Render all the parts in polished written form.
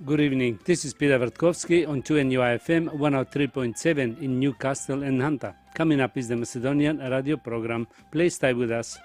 Good evening. This is Peter Vertkovsky on 2NUI-FM 103.7 in Newcastle and Hunter. Coming up is the Macedonian radio program. Please stay with us.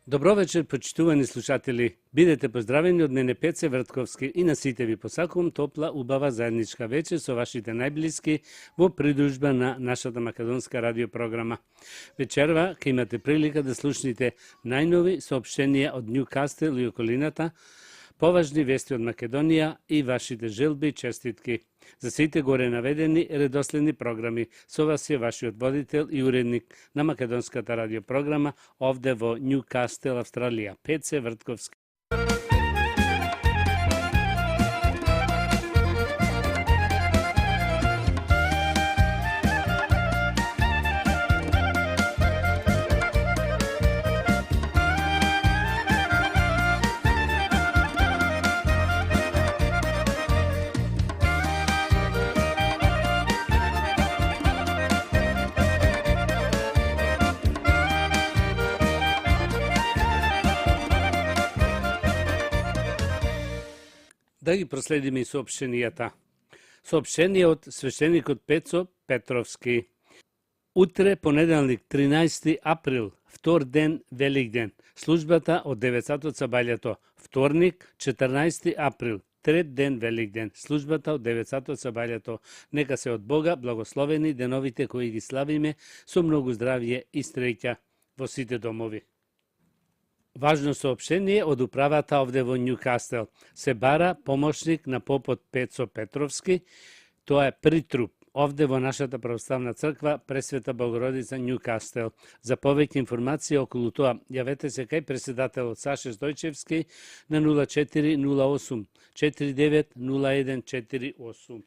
Добро вечер, почитувани слушатели. Бидете поздравени од мене Пеце Вртковски и на сите ви посакувам топла, убава заедничка вечер со вашите најблиски во придружба на нашата македонска радиопрограма. Вечерва ќе имате прилика да слушнете најнови соопштенија од Ньюкастел и околината, поважни вести од Македонија и вашите желби и честитки. За сите горе наведени редоследни програми, со вас е вашиот водител и уредник на македонската радиопрограма овде во Ньюкастел, Австралија, Пеце Вртковски. Да ги проследиме и соопштенијата. Соопштение од свештеникот Пецо Петровски. Утре, понеделник, 13 април, втор ден, велик ден. Службата од 9 сатот са бајлето. Вторник, 14 април, трет ден, велик ден. Службата од 9 сатот са бајлето. Нека се од Бога благословени деновите кои ги славиме со многу здравје и среќа во сите домови. Важно соопштение од управата овде во Ньюкастел. Се бара помошник на попот Пецо Петровски. Тоа е притруп овде во нашата православна црква Пресвета Богородица Ньюкастел. За повеќе информации околу тоа, јавете се кај председателот Саше Стојчевски на 0408 490148.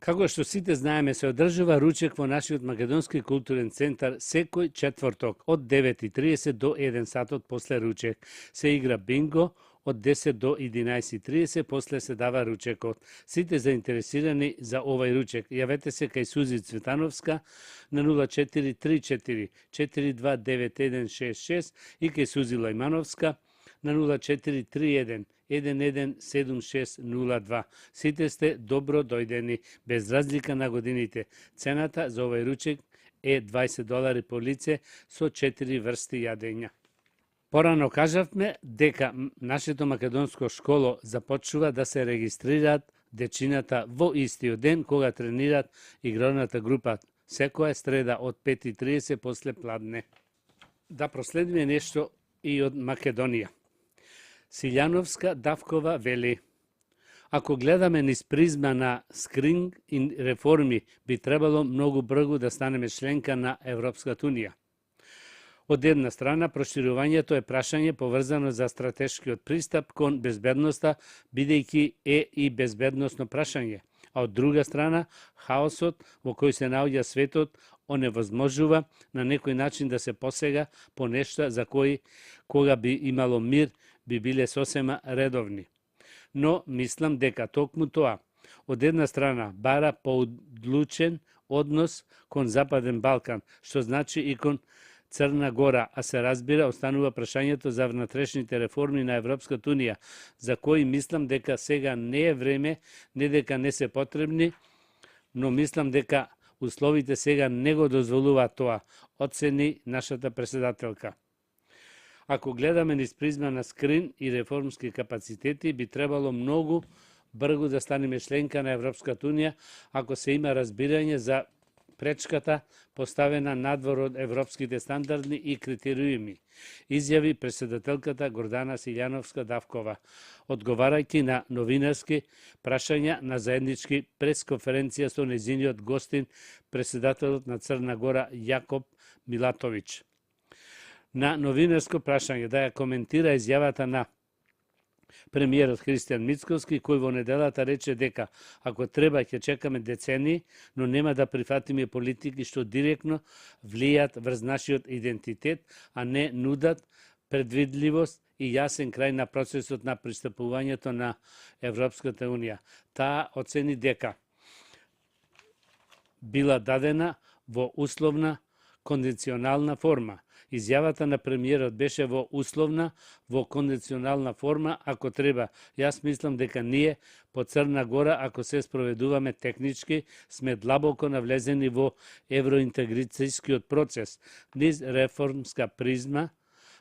Како што сите знаеме, се одржува ручек во нашиот македонски културен центар секој четврток од 9:30 до 1 сатот после ручек. Се игра бинго од 10 до 11:30, после се дава ручекот. Сите заинтересирани за овај ручек, јавете се кај Сузи Цветановска на 0434 429166 и кај Сузи Лајмановска на 0431 117602. Сите сте добро дојдени, без разлика на годините. Цената за овај ручек е $20 по лице со 4 врсти јадења. Порано кажавме дека нашето македонско школо започнува да се регистрираат дечината во истиот ден кога тренираат игралната група секоја среда од 5:30 после пладне. Да проследиме нешто и од Македонија. Силјановска Давкова вели: ако гледаме низ призма на скрининг и реформи, би требало многу брзо да станеме членка на Европската унија. Од една страна, проширувањето е прашање поврзано за стратешкиот пристап кон безбедноста, бидејќи е и безбедносно прашање, а од друга страна, хаосот во кој се наоѓа светот оневозможува на некој начин да се посега по нешта за кои, кога би имало мир, би биле сосема редовни. Но мислам дека токму тоа, од една страна, бара поудлучен однос кон Западен Балкан, што значи и кон Црна Гора, а се разбира, останува прашањето за внатрешните реформи на Европската унија, за кои мислам дека сега не е време, не дека не се потребни, но мислам дека условите сега не го дозволуваат тоа, оцени нашата председателка. Ако гледаме низ призма на скрин и реформски капацитети, би требало многу брзо да станеме членка на Европската унија, ако се има разбирање за пречката поставена надвор од европските стандарди и критериуми, изјави претседателката Гордана Силјановска-Давкова, одговарајќи на новинарски прашања на заеднички пресконференција со нејзиниот гостин, претседателот на Црна Гора Јаков Милатовиќ. На новинарско прашање да ја коментира изјавата на премиерот Христијан Мицкоски, кој во неделата рече дека ако треба ќе чекаме децении, но нема да прифатиме политики што директно влијат врз нашиот идентитет, а не нудат предвидливост и јасен крај на процесот на пристапувањето на Европската Унија. Таа оцени дека била дадена во условна кондиционална форма. Изјавата на премиерот беше во условна, во кондиционална форма, ако треба. Јас мислам дека ние по Црна Гора, ако се спроведуваме технички, сме длабоко навлезени во евроинтеграцијскиот процес, низ реформска призма,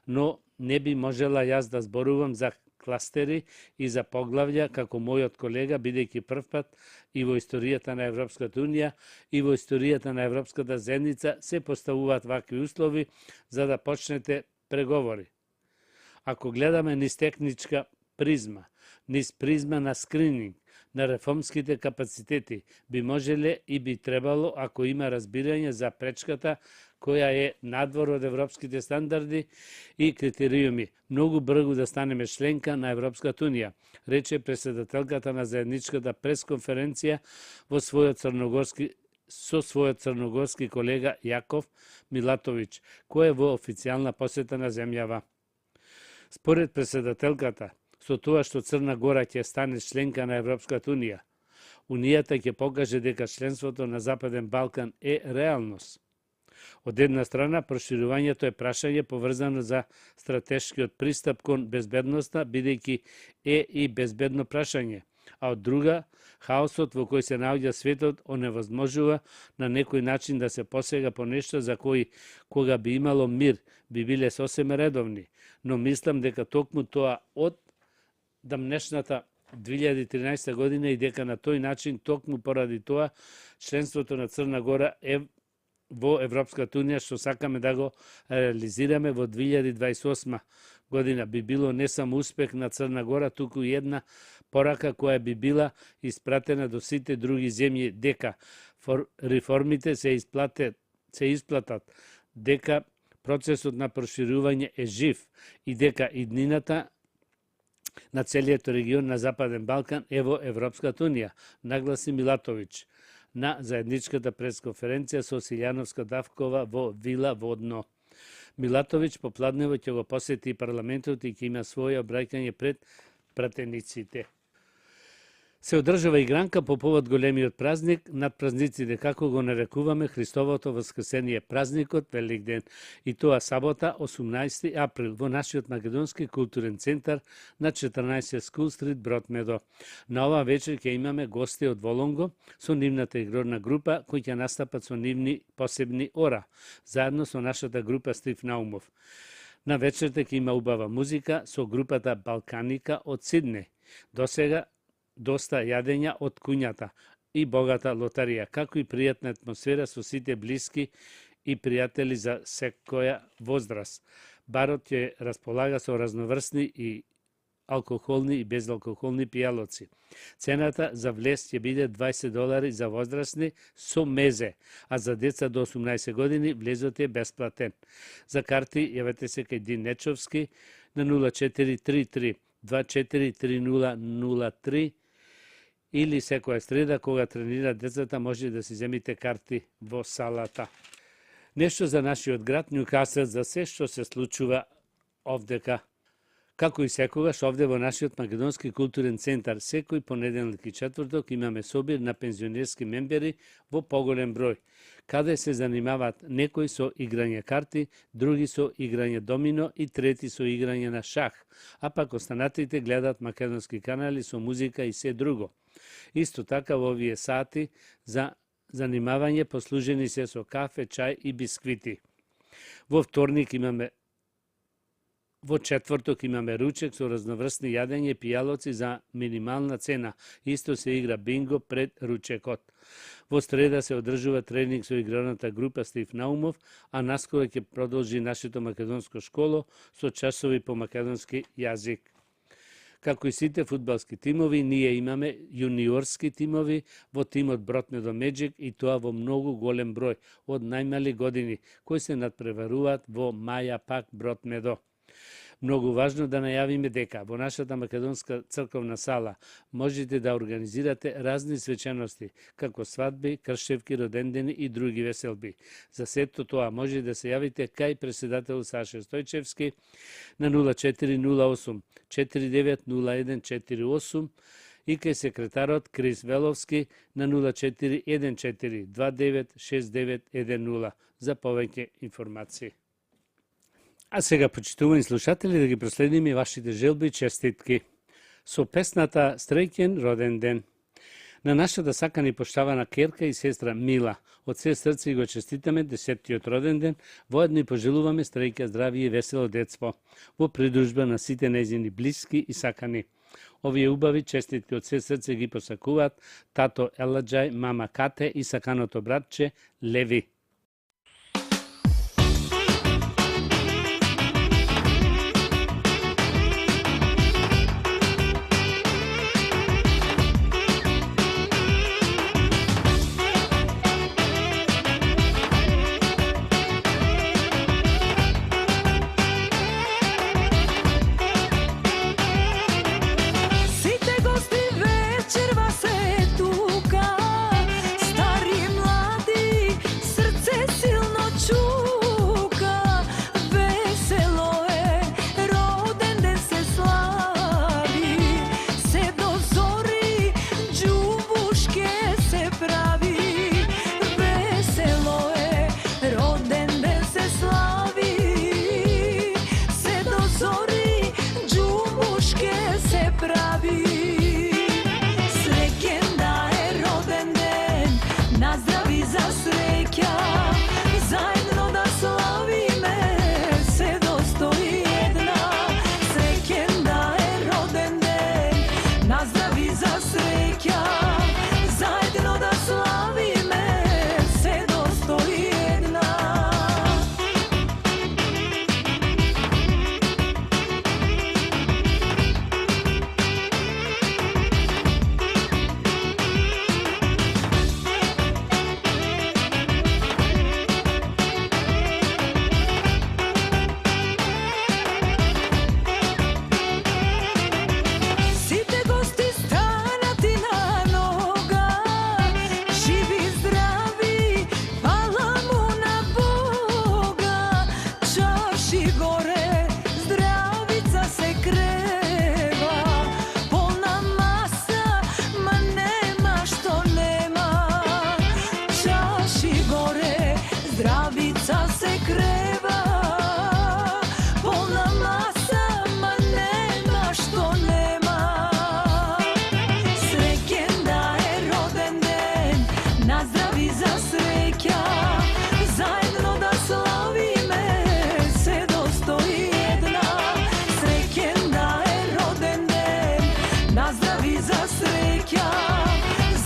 но не би можела јас да зборувам за кластери и за поглавља како мојот колега, бидејќи првпат и во историјата на Европската Унија и во историјата на Европската заедница се поставуваат вакви услови за да почнете преговори. Ако гледаме низ техничка призма, низ призма на скрининг, на реформските капацитети, би можеле и би требало, ако има разбирање за пречката која е надвор од европските стандарди и критериуми, многу брзо да станеме членка на Европската Унија, рече претседателката на заедничката пресконференција со својот црногорски колега Јаков Милатовиќ, кој е во официјална посета на земјава. Според претседателката, со тоа што Црна Гора ќе стане членка на Европската Унија, Унијата ќе покаже дека членството на Западен Балкан е реалност. Од една страна, проширувањето е прашање поврзано за стратешкиот пристап кон безбедноста, бидејќи е и безбедно прашање, а од друга, хаосот во кој се наоѓа светот оневозможува на некој начин да се посега по нешто за кои, кога би имало мир, би биле сосем редовни, но мислам дека токму тоа од дамнешната 2013 година и дека на тој начин, токму поради тоа, членството на Црна Гора е во Европската Унија, што сакаме да го реализираме во 2028 година, би било не само успех на Црна Гора, туку и една порака која би била испратена до сите други земји дека реформите се исплатат, дека процесот на проширување е жив и дека иднината на целиот регион на Западен Балкан е во Европската Унија, нагласи Милатовиќ на заедничката пресконференција со Силјановска-Давкова во Вила Водно. Милатовиќ попладнево ќе го посети парламентот и ќе има своје обраќање пред пратениците. Се одржава игранка по повод големиот празник над празниците, како го нарекуваме Христовото воскресение, празникот Великден, и тоа сабота 18 април во нашиот македонски културен центар на 14 Скул Стрит, Бродмедо. На ова вечер ќе имаме гости од Волонго со нивната игрорна група кои ќе настапат со нивни посебни ора, заедно со нашата група Стив Наумов. На вечерта ќе има убава музика со групата Балканика од Сиднеј. Досега доста јадења од куњата и богата лотарија, како и пријатна атмосфера со сите блиски и пријатели за секоја возраст. Барот ќе располага со разноврсни и алкохолни и безалкохолни пијалоци. Цената за влез ќе биде $20 за возрастни со мезе, а за деца до 18 години влезот е бесплатен. За карти јавете се кај Дин Нечовски на 0433 243003 или секоја среда кога тренира децата може да си земите карти во салата. Нешто за нашиот град Њукасел, за се што се случува овдека. Како и секогаш овде во нашиот македонски културен центар, секој понеделник и четврток имаме собир на пензионерски мембери во поголем број, каде се занимаваат некои со играње карти, други со играње домино и трети со играње на шах, а пак останатите гледаат македонски канали со музика и се друго. Исто така во овие сати за занимавање послужени се со кафе, чај и бисквити. Во вторник имаме Во четврток имаме ручек со разноврсни јадење и пијалоци за минимална цена. Исто се игра бинго пред ручекот. Во среда се одржува тренинг со играната група Стив Наумов, а наскоро ќе продолжи нашето македонско школо со часови по македонски јазик. Како и сите фудбалски тимови, ние имаме јуниорски тимови во тимот Бротмедо Меджик и тоа во многу голем број, од најмали години, кои се надпреваруваат во Маја Пак Бротмедо. Многу важно да најавиме дека во нашата македонска црковна сала можете да организирате разни свечености, како свадби, кршевки, родендени и други веселби. За сето тоа може да се јавите кај председател Саше Стојчевски на 0408 490148 и кај секретарот Крис Веловски на 0414 296910 за повеќе информации. А сега, почитувани слушатели, да ги проследиме вашите желби и честитки. Со песната Среќен роден ден. На нашата сакана и поштавана керка и сестра Мила, од се срце го честитаме 10-тиот роден ден, воедно и пожелуваме среќа, здравие и весело детство, во придружба на сите нејзини блиски и сакани. Овие убави честитки од се срце ги посакуваат тато Еладжај, мама Кате и саканото братче Леви.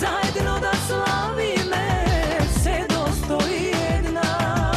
Zajedno da slavime, se dostoji jedna.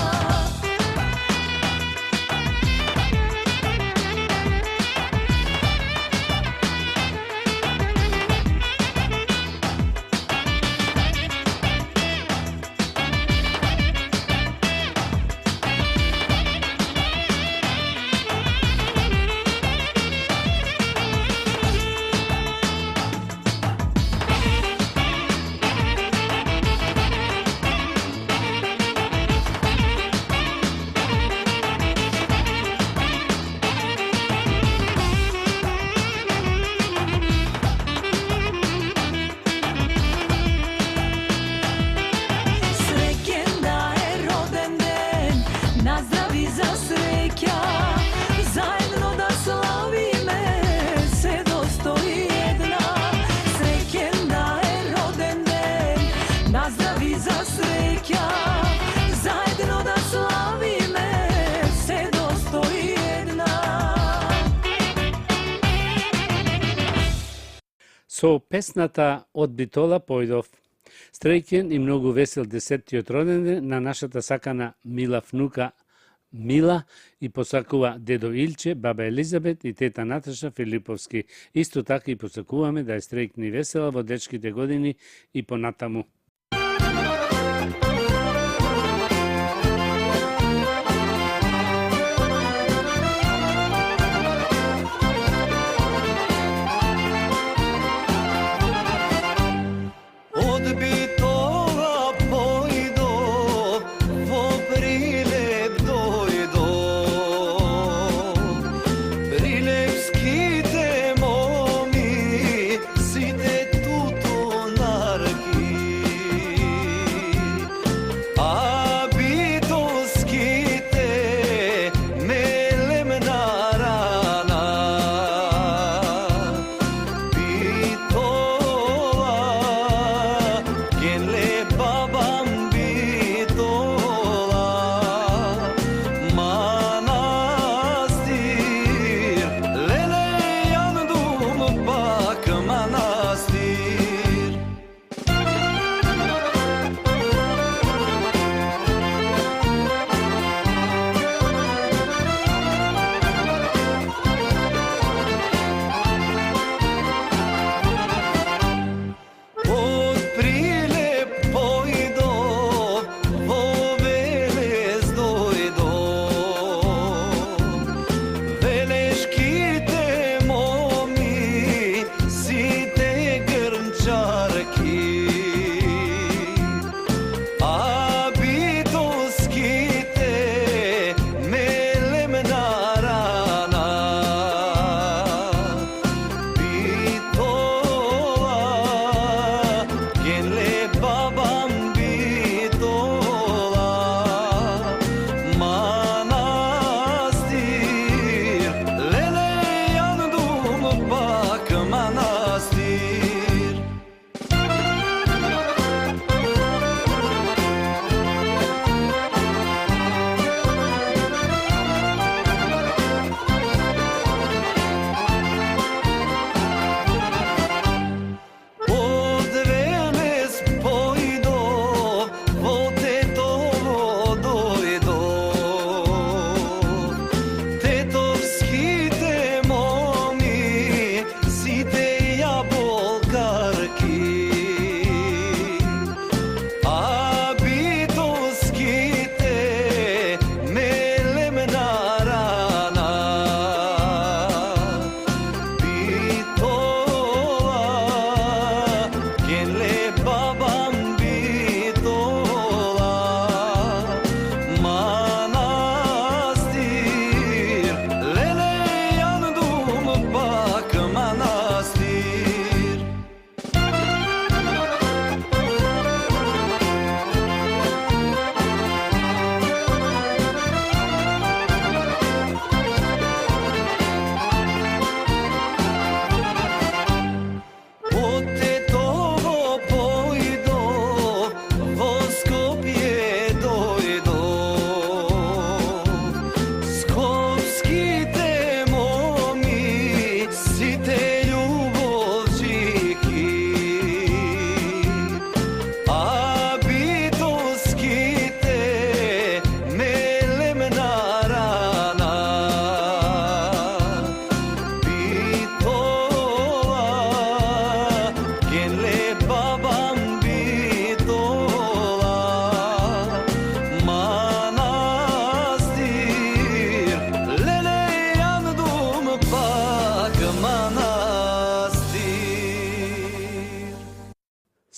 Со песната од Битола појдов. Среќен и многу весел 10-тиот роденден на нашата сакана мила внука Мила и посакува дедо Илче, баба Елизабет и тета Наташа Филиповски. Исто така и посакуваме да е среќна и весела во дечките години и понатаму.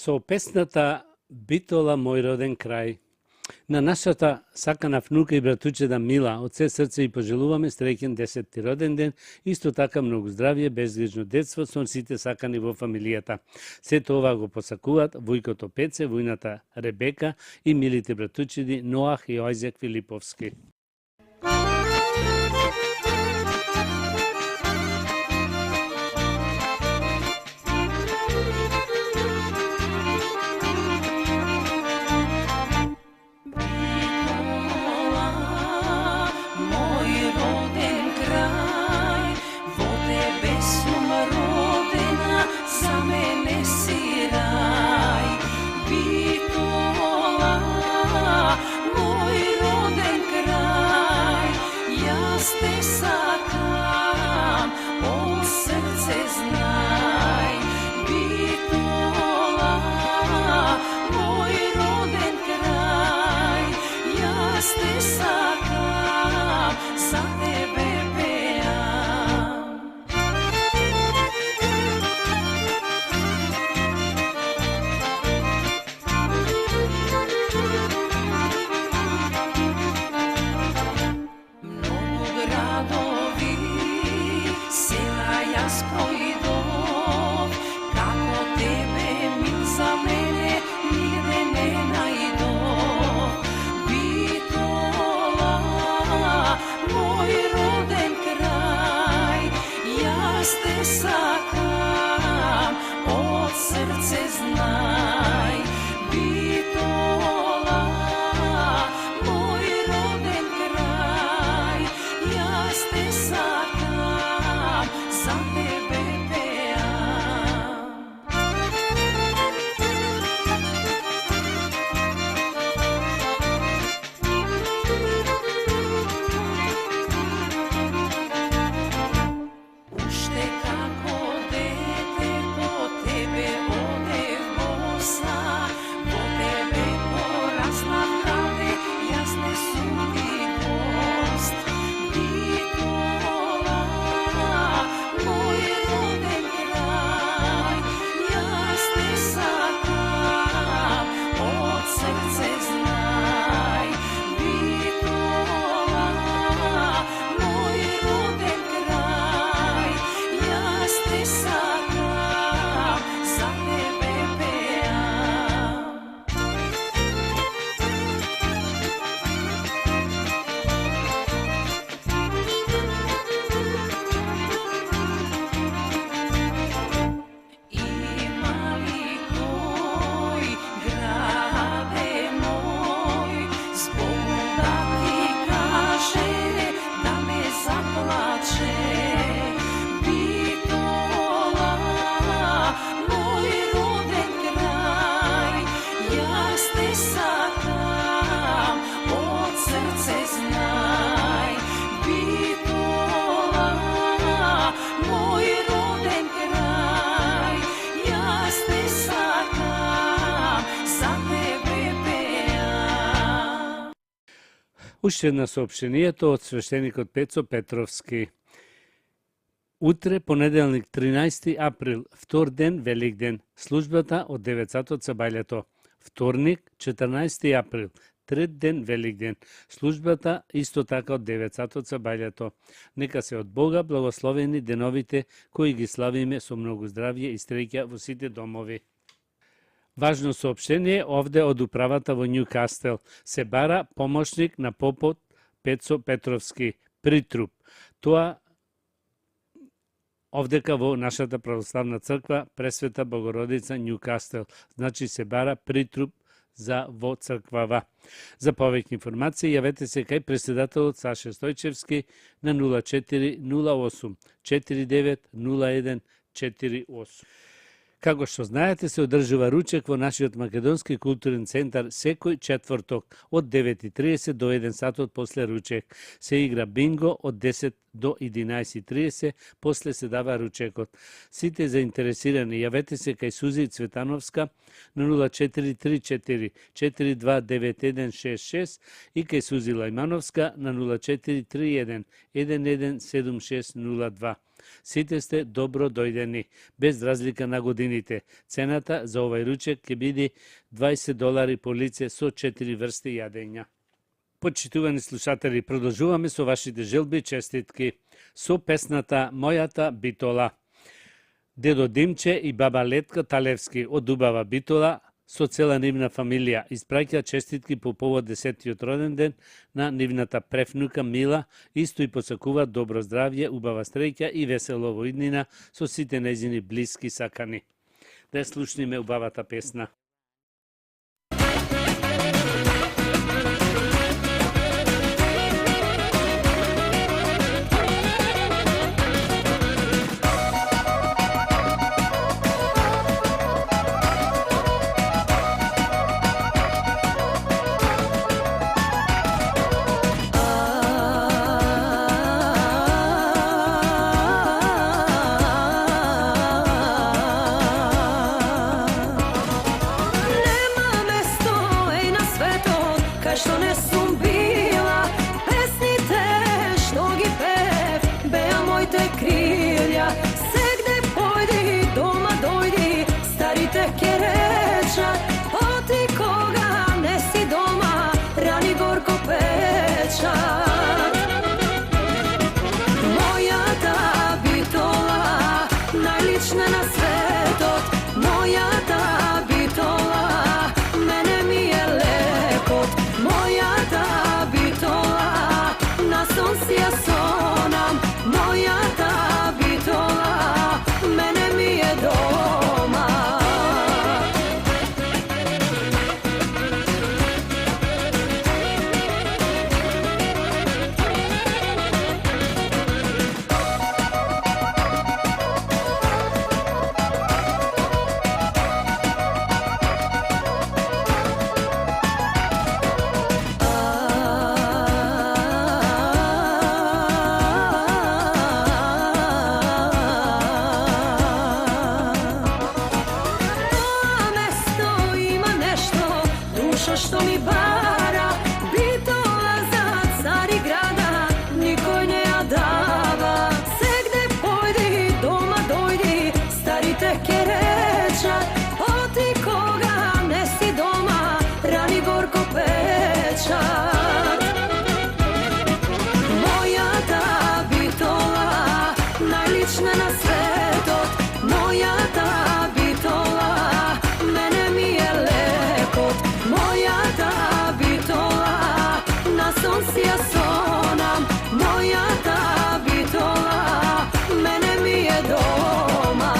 Со песната Битола мој роден крај. На нашата сакана внука и братучеда Мила, од се срце и пожелуваме среќен 10-ти роден ден, исто така многу здравје, безгрижно детство со сите сакани во фамилијата. Сето ова го посакуваат Вујкото Пеце, Вујната Ребека и милите братучеди Ноах и Ојзек Филиповски. Some te sakam, za tebe peam. Mnogo gradovi, sela јас пројдов, како тебе мил за мене нигде не најдов. Битола, мој роден крај, јас те сакам, од срце знај. Битола, мој роден крај, јас те сакам, за тебе пеам. Уште како дете по тебе одев боса, по тебе пораснав каде, јас не сум ти гост. Битола, мој роден крај, јас те сакам, од срце знај. Битола, мој роден крај, јас те сакам, за тебе пеам. Има ли кој граде мој, збогом да ти каже, да ме заплаче? Битола, мој роден крај, јас те сакам, од срце знај. Битола, мој роден крај, јас те сакам, за тебе пеам. Уште една соопштението од свештеникот Пецо Петровски. Утре, понеделник, 13 април, втор ден, Велик ден, службата од 9 сатот со бајлето. Вторник, 14 април, трет ден, Велик ден, службата исто така од 9 сатот со бајлето. Нека се од Бога благословени деновите кои ги славиме со многу здравје и среќа во сите домови. Важно соопштение овде од управата во Њукастел. Се бара помошник на попот Пецо Петровски, притруп. Тоа овдека во нашата православна црква Пресвета Богородица Њукастел. Значи се бара притруп за во црквава. За повеќе информации јавете се кај председателот Саше Стојчевски на 0408 49 01 48. Како што знаете, се одржува ручек во нашиот македонски културен центар секој четврток од 9:30 до 1 сатот после ручек. Се игра бинго од 10 до 11:30, после се дава ручекот. Сите заинтересирани јавете се кај Сузи Цветановска на 0434 429166 и кај Сузи Лајмановска на 0431 117602. Сите сте добро дојдени, без разлика на годините. Цената за овај ручек ќе биде $20 по лице со 4 врсти јадења. Почитувани слушатели, продолжуваме со вашите желби и честитки со песната Мојата Битола. Дедо Димче и баба Летка Талевски од убава Битола со цела нивна фамилија испраќа честитки по повод 10-тиот роден ден на нивната превнука Мила, исто и посакува добро здравје, убава среќа и весело во иднина со сите нејзини блиски сакани. Да ја слушниме убавата песна. сонце ја сонам, мојата битола, мене ми е дома.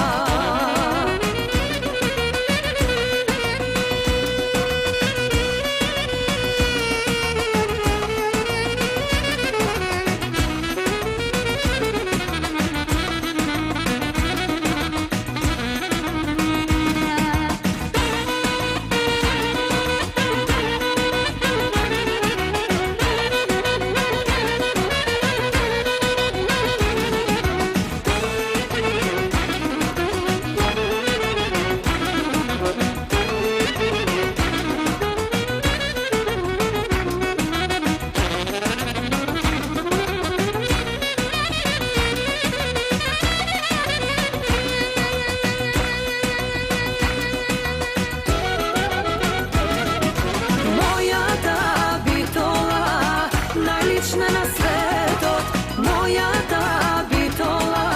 Мојата битола, најлична на светот, мојата битола,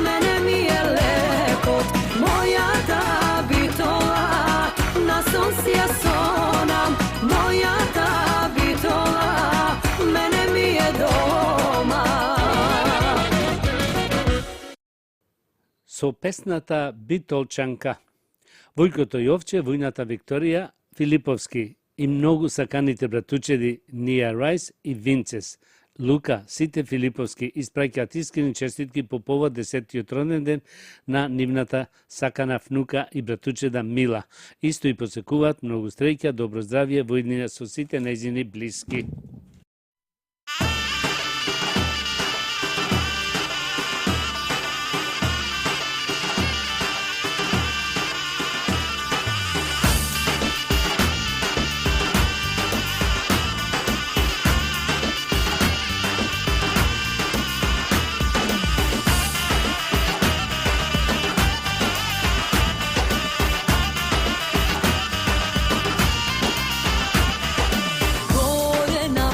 мене ми е лекот. Мојата битола, на сонце ја сонам, мојата битола, мене ми е дома. Со песната Битолчанка, Војкото Јовче, Војната Викторија, Филиповски и многу саканите братучеди Нија Рајс и Винцес. Лука, сите Филиповски испраќаат искрени честитки по повод 10-тиот роден ден на нивната сакана внука и братучеда Мила. Исто и посекуваат многу среќа, добро здравје во иднина со сите нејзини блиски. Горе на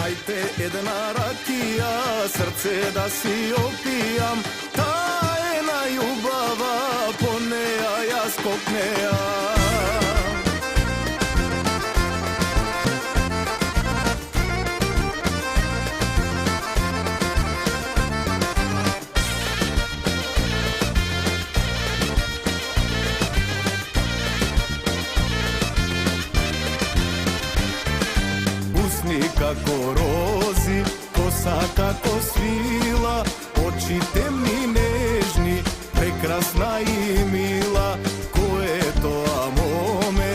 Дајте една ракија, срце да си опијам, таа е најубава, по неа јас копнеам. Како рози, коса како свила, очи темни нежни, прекрасна и мила. Кој е тоа моме,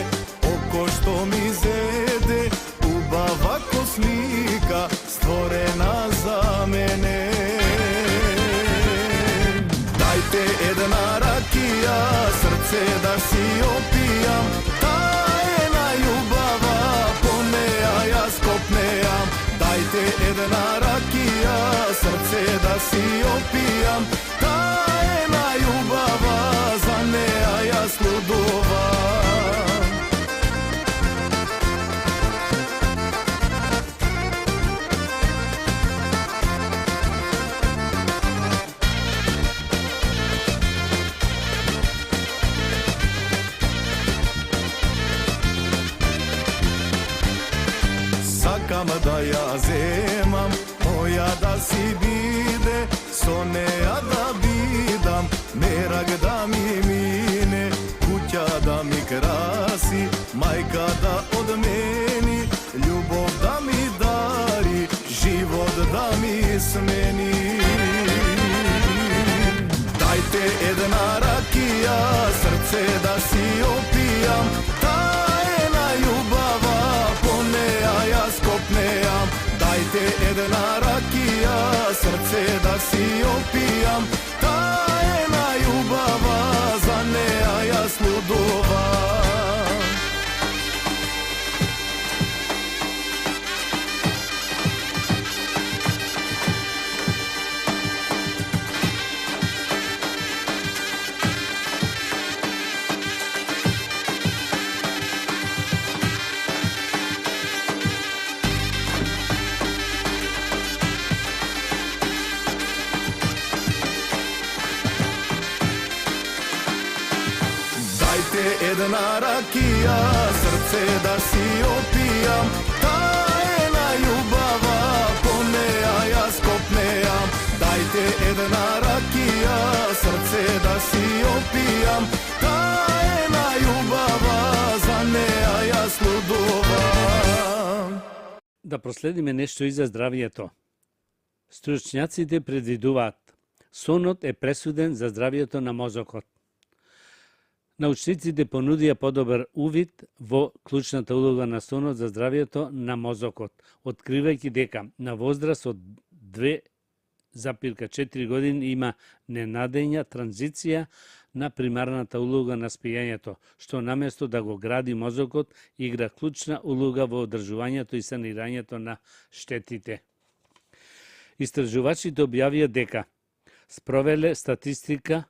око што ми зеде, убава ко слика, створена за мене. Дајте една ракија, срце да си опијам, таа е најубава, по неа јас копнеам. Дајте една ракија, срце да си опијам, таа е најубава, за неа јас лудувам. Сакам да ја земам, моја да си биде, со неа да бидам, мерак да ми мине, куќа да ми краси, мајка да одмени, љубов да ми дари, живот да ми смени. Дајте една ракија, срце да си опијам, таа е најубава, по неа јас копнеам. Дајте една ракија, срце да си опијам, таа е најубава, за неа јас лудувам. Една ракија, срце да си опијам, таа е најубава, по неа јас копнеам. Дајте една ракија, срце да си опијам, таа е најубава, за неа јас лудувам. Да проследиме нешто и за здравието. Стручњаците предвидуваат, сонот е пресуден за здравието на мозокот. Научниците понудија подобар увид во клучната улога на сонот за здравието на мозокот, откривајќи дека на возраст од 2,4 години има ненадења транзиција на примарната улога на спиењето, што наместо да го гради мозокот, игра клучна улога во одржувањето и санирањето на штетите. Истражувачите објавија дека спровеле статистика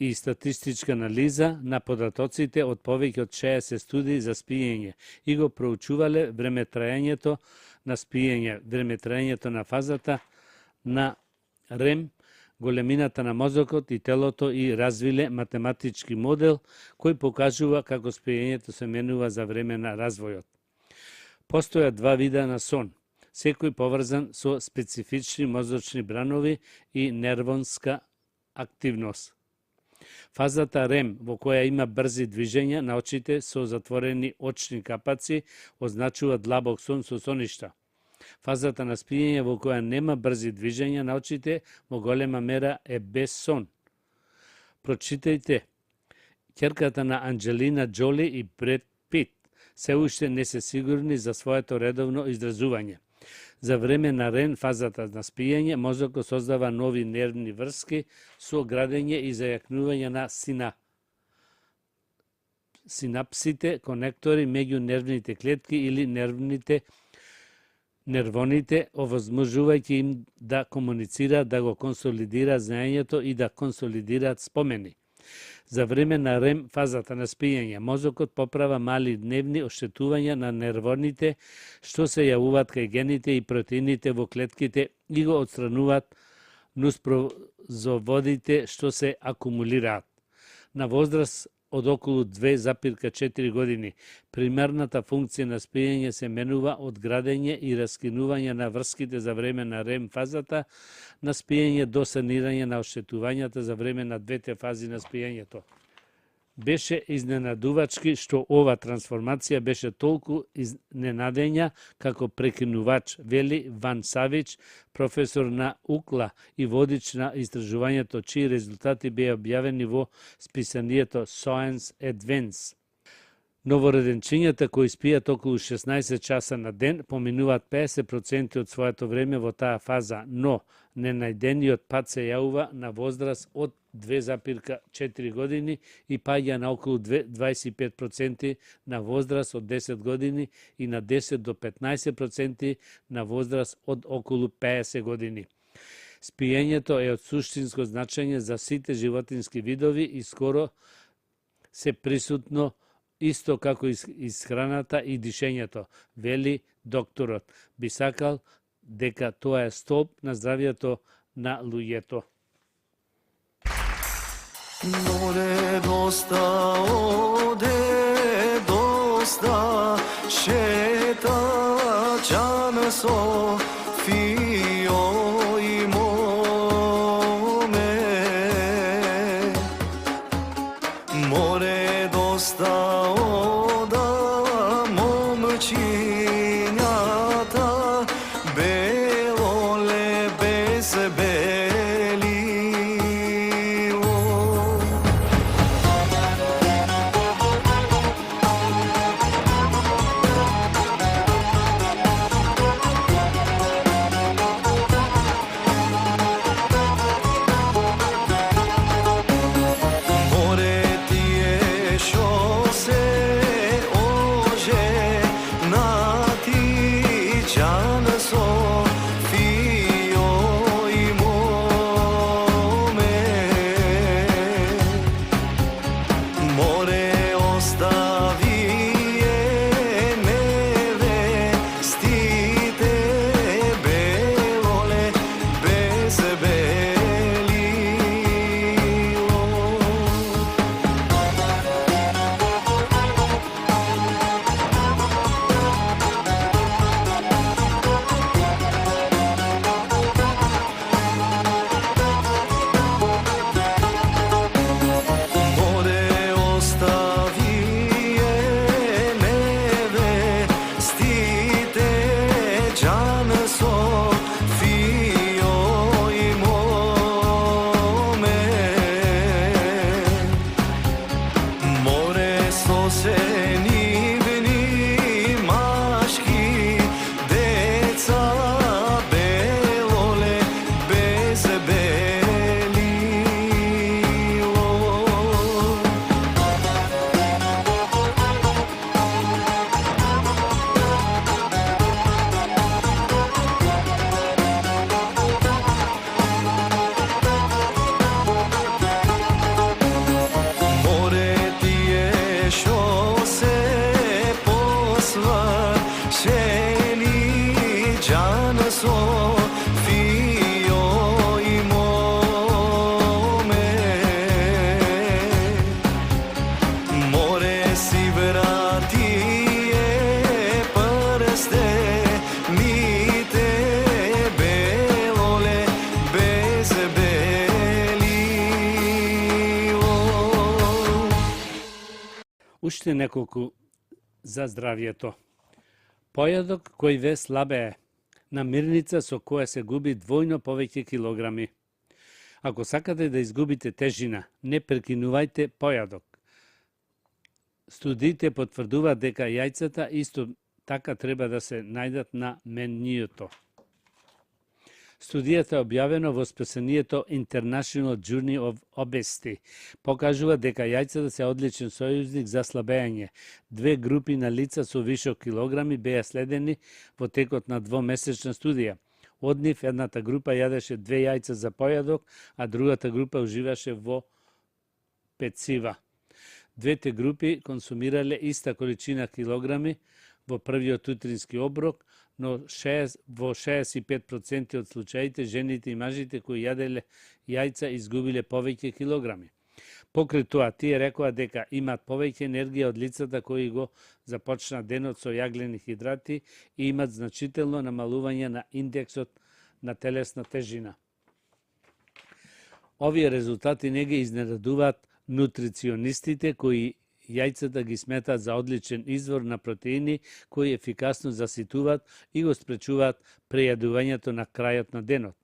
и статистичка анализа на податоците од повеќе од 60 студии за спиење и го проучувале времетраењето на спиење, времетраењето на фазата на REM, големината на мозокот и телото и развиле математички модел кој покажува како спиењето се менува за време на развојот. Постојат два вида на сон, секој поврзан со специфични мозочни бранови и нервонска активност. Фазата REM, во која има брзи движења на очите со затворени очни капаци, означува длабок сон со соништа. Фазата на спиење во која нема брзи движења на очите, во голема мера е без сон. Прочитајте ќерката на Анџелина Џоли и Бред Пит. Се уште не се сигурни за своето редовно изразување. За време на REM фазата на спиење, мозокот создава нови нервни врски со градење и зајакнување на синапсите, конектори меѓу нервните клетки или нервоните, овозможувајќи им да комуницираат, да го консолидираат знаењето и да консолидираат спомени. За време на REM фазата на спиење, мозокот поправа мали дневни оштетувања на нервоните што се јавуваат кај гените и протеините во клетките и го отстрануваат нуспроизводите што се акумулираат. На возраст од околу 2,4 години, примерната функција на спиење се менува од градење и раскинување на врските за време на REM фазата на спиење до санирање на оштетувањата за време на двете фази на спиењето. Беше изненадувачки што ова трансформација беше толку изненадења како прекинувач, вели Ван Савич, професор на УКЛА и водич на истражувањето, чии резултати беа објавени во списанието Science Advance. Новороденчињата кои спијат околу 16 часа на ден поминуваат 50% од своето време во таа фаза, но ненајдениот пат се јавува на возраст од 2,4 години и паѓа на околу 25% на возраст од 10 години и на 10 до 15% на возраст од околу 50 години. Спиењето е од суштинско значење за сите животински видови и скоро се присутно исто како исхраната и дишењето, вели докторот. Би сакал дека тоа е столб на здравјето на луѓето. More dosta ode, dosta šeta, čan Sofio i mome. More dosta oda, momčinjata, belole bez Уште неколку за здравјето. Појадок кој ве слабее, намирница со која се губи двојно повеќе килограми. Ако сакате да изгубите тежина, не прекинувајте појадок. Студиите потврдуваат дека јајцата исто така треба да се најдат на менијето. Студијата е објавена во списанието International Journey of Obesity. Покажува дека јајцата се одличен сојузник за слабење. Две групи на лица со вишок килограми беа следени во текот на двомесечна студија. Од нив едната група јадеше 2 јајца за појадок, а другата група уживаше во пецива. Двете групи консумирале иста количина килограми во првиот утрински оброк, но во 65% од случаите жените и мажите кои јаделе јајца изгубиле повеќе килограми. Покрај тоа, тие рекоа дека имаат повеќе енергија од лицата кои го започнаа денот со јаглени хидрати и имаат значително намалување на индексот на телесна тежина. Овие резултати не ги изненадуваат нутриционистите кои јајцата ги сметаат за одличен извор на протеини кои ефикасно заситуваат и го спречуваат прејадувањето на крајот на денот.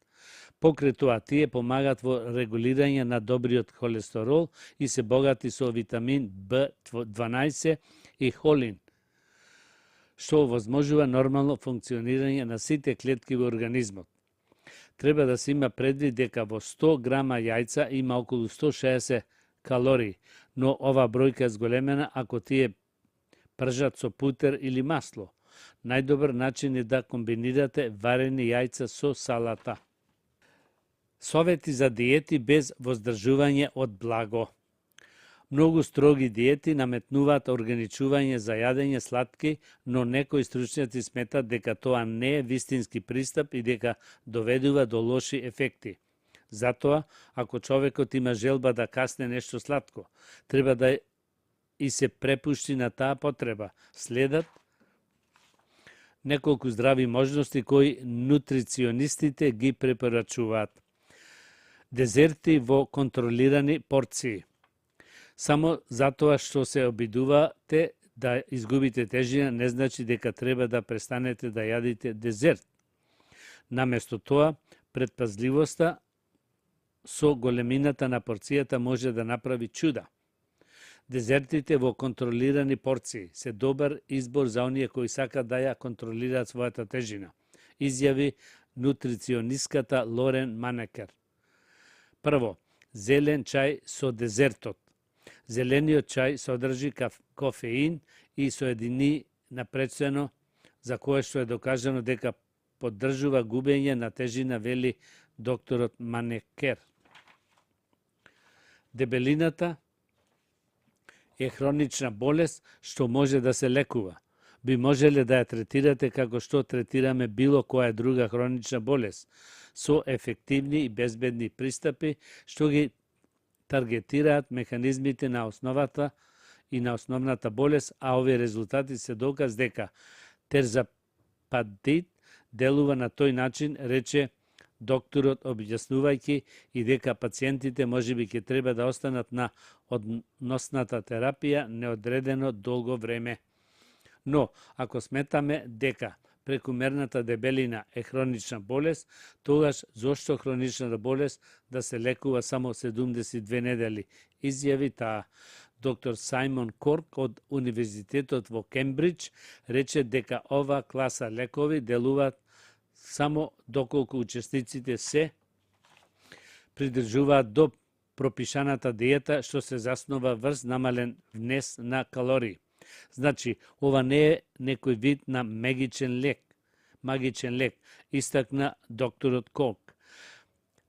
Покрај тоа, тие помагаат во регулирање на добриот холестерол и се богати со витамин B12 и холин, што овозможува нормално функционирање на сите клетки во организмот. Треба да се има предвид дека во 100 грама јајца има околу 160 калории, но ова бројка е зголемена ако тие пржат со путер или масло. Најдобар начин е да комбинирате варени јајца со салата. Совети за диети без воздржување од благо. Многу строги диети наметнуваат ограничување за јадење сладки, но некои стручњаци сметат дека тоа не е вистински пристап и дека доведува до лоши ефекти. Затоа, ако човекот има желба да касне нешто сладко, треба да и се препушти на таа потреба. Следат неколку здрави можности кои нутриционистите ги препорачуваат. Дезерти во контролирани порции. Само затоа што се обидувате да изгубите тежина, не значи дека треба да престанете да јадите дезерт. Наместо тоа, предпазливоста со големината на порцијата може да направи чуда. Дезертите во контролирани порции се добар избор за оние кои сакаат да ја контролираат својата тежина, изјави нутриционистката Лорен Манекер. Прво, зелен чај со дезертот. Зелениот чај содржи кофеин и соедини напредствено, за кое што е докажано дека поддржува губење на тежина, вели докторот Манекер. Дебелината е хронична болест што може да се лекува. Би можеле да ја третирате како што третираме било која друга хронична болест, со ефективни и безбедни пристапи што ги таргетираат механизмите на основата и на основната болест, а овие резултати се доказ дека терзападит делува на тој начин, рече докторот, објаснувајќи и дека пациентите можеби ќе треба да останат на односната терапија неодредено долго време. Но, ако сметаме дека прекумерната дебелина е хронична болест, тогаш зошто хроничната болест да се лекува само 72 недели, изјави таа. Доктор Сајмон Корк од Универзитетот во Кембридж рече дека ова класа лекови делуваат само доколку учесниците се придржуваат до пропишаната диета што се заснова врз намален внес на калории. Значи, ова не е некој вид на магичен лек, истакна докторот Корк.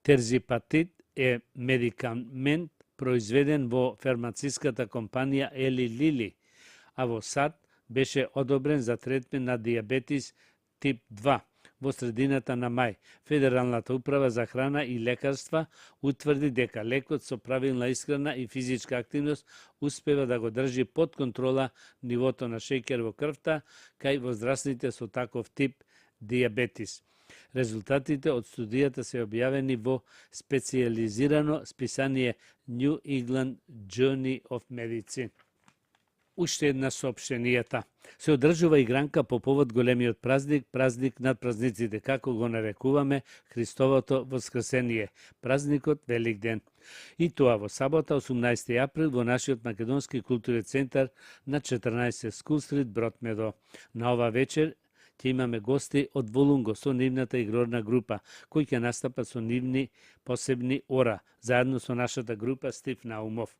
Терзипатит е медикамент произведен во фармациската компанија Eli Lilly, а во САД беше одобрен за третмент на диабетис тип 2. Во средината на мај, Федералната управа за храна и лекарства утврди дека лекот со правилна исхрана и физичка активност успева да го држи под контрола нивото на шеќер во крвта кај возрастните со таков тип диабетис. Резултатите од студијата се објавени во специјализирано списание New England Journal of Medicine. Уште една соопштенијата. Се одржува игранка по повод големиот празник над празниците, како го нарекуваме Христовото воскресение, празникот Велик ден. И тоа во сабота, 18 април, во нашиот Македонски културен центар на 14 School Street, Бродмедо. На ова вечер ќе имаме гости од Волунго со нивната игрорна група, кои ќе настапат со нивни посебни ора, заедно со нашата група Стив Наумов.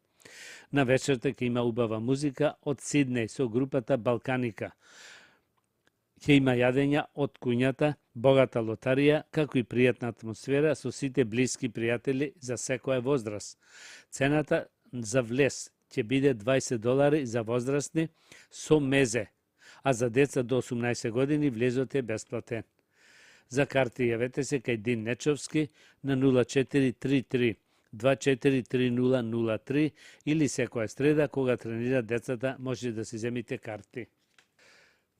На вечерта ќе има убава музика од Сиднеј со групата Балканика. Ќе има јадења од куњата, богата лотарија, како и пријатна атмосфера со сите блиски пријатели за секоја возраст. Цената за влез ќе биде $20 за возрастни со мезе, а за деца до 18 години влезот е бесплатен. За карти јавете се кај Дин Нечовски на 0433 243003 или секоја среда кога тренираат децата може да си земите карти.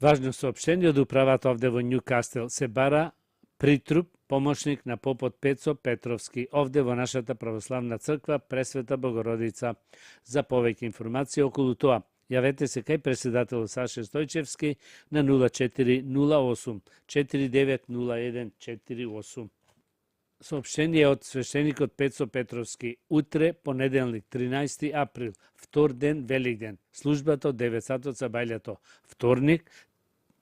Важно соопштение од управата овде во Њукастел се бара притруп помошник на попот Пецо Петровски овде во нашата православна црква Пресвета Богородица. За повеќе информации околу тоа јавете се кај председател Саше Стојчевски на 0408 490148. Соопштение од свештеникот Пецо Петровски. Утре, понеделник, 13 април, втор ден, Великден. Службата од 9 сатот за бајлето. Вторник,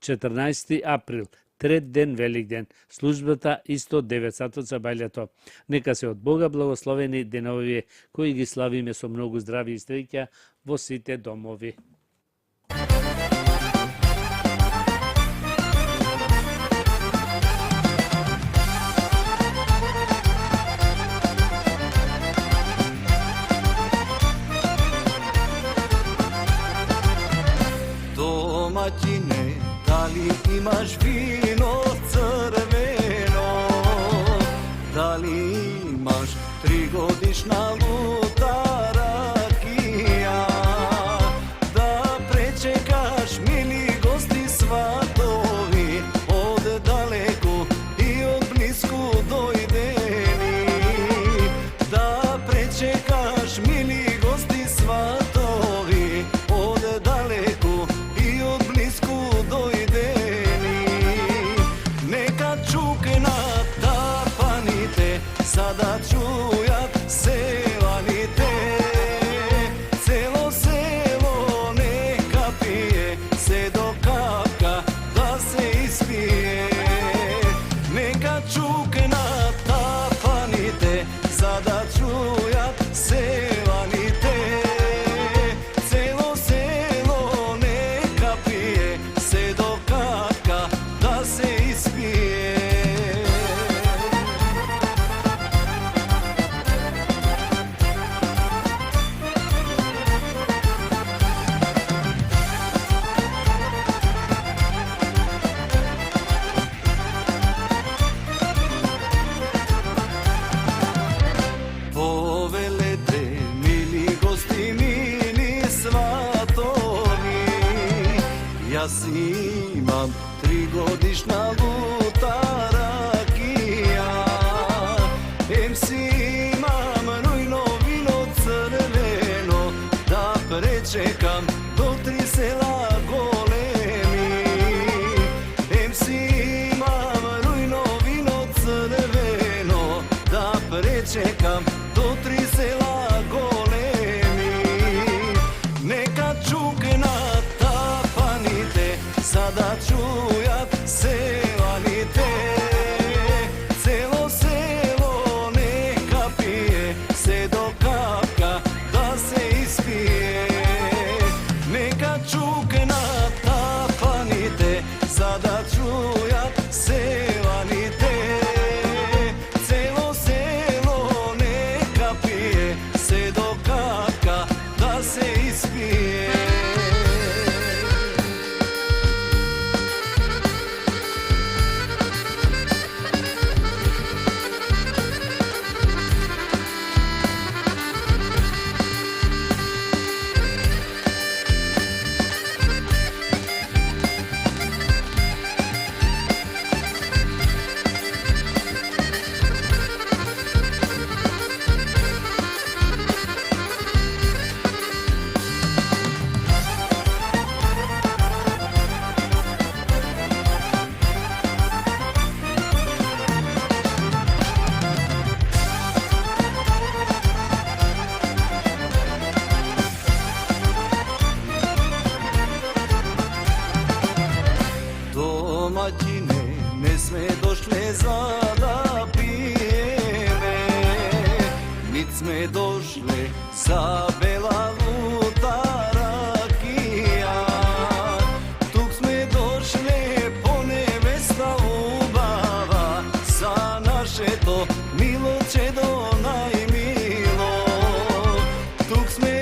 14 април, трет ден, Великден. Службата исто од 9 сатот за бајлето. Нека се од Бога благословени деновиве кои ги славиме со многу здрави и среќа во сите домови. Домаќине, дали имаш вино црвено? Дали имаш 3-годишна лута ракија? Да пречекаш, мили гости сватови, од далеку и од блиску дојдени. Да пречекаш, мили гости сватови, од далеку и од блиску дојдени. Нека чукнат тапаните, за да чујат селаните. Цело село нека пие, се до капка да се испие. Нека чукнат тапаните, за да чујат селаните. Цело село нека пие, се до капка да се испие. Повелете, мили гости, мили сватови, јас имам 3-годишна лута ракија. Ем си имам рујно вино црвено, да пречекам до 3 села големи. Ем си имам рујно вино црвено, да пречекам до 3 села големи. Нека чукнат тапаните, за да чујат селаните. Цело село нека пие, се до капка да се испие. Нека чукнат тапаните, за да чујат селаните. Цело село нека пие, се до капка да се испие. Домаќине, не сме дошле за да пиеме, нит сме дошле за бела лута ракија. Тук сме дошле по невеста убава, за нашето мило чедо најмило. Тук сме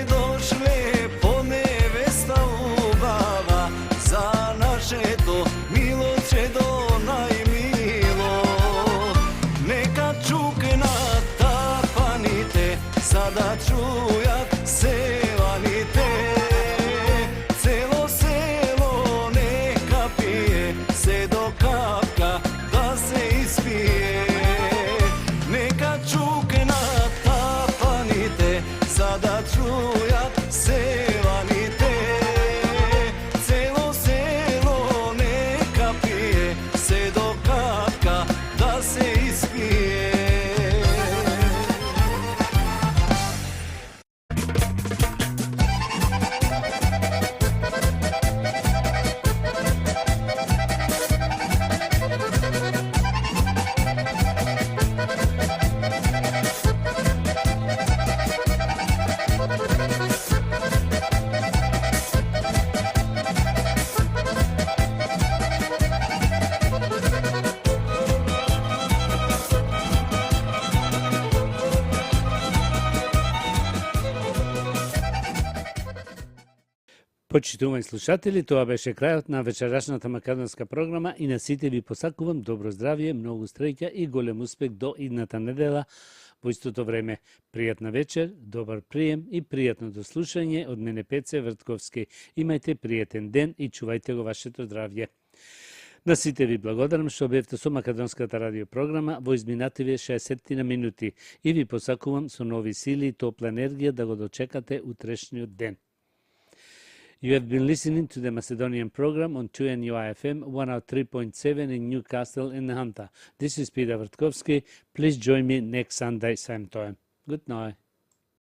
Почитувани слушатели, тоа беше крајот на вечерашната македонска програма и на сите ви посакувам добро здравје, многу среќа и голем успех до идната недела. Во истото време, пријатна вечер, добар прием и пријатно дослушање од мене Пеце Вртковски. Имајте пријатен ден и чувајте го вашето здравје. На сите ви благодарам што бевте со македонската радиопрограма во изминативе 60 минути и ви посакувам со нови сили и топла енергија да го дочекате утрешниот ден. You have been listening to the Macedonian program on 2NUI FM 103.7 in Newcastle in Hunter. This is Peter Vrtkovski. Please join me next Sunday, same time. Good night.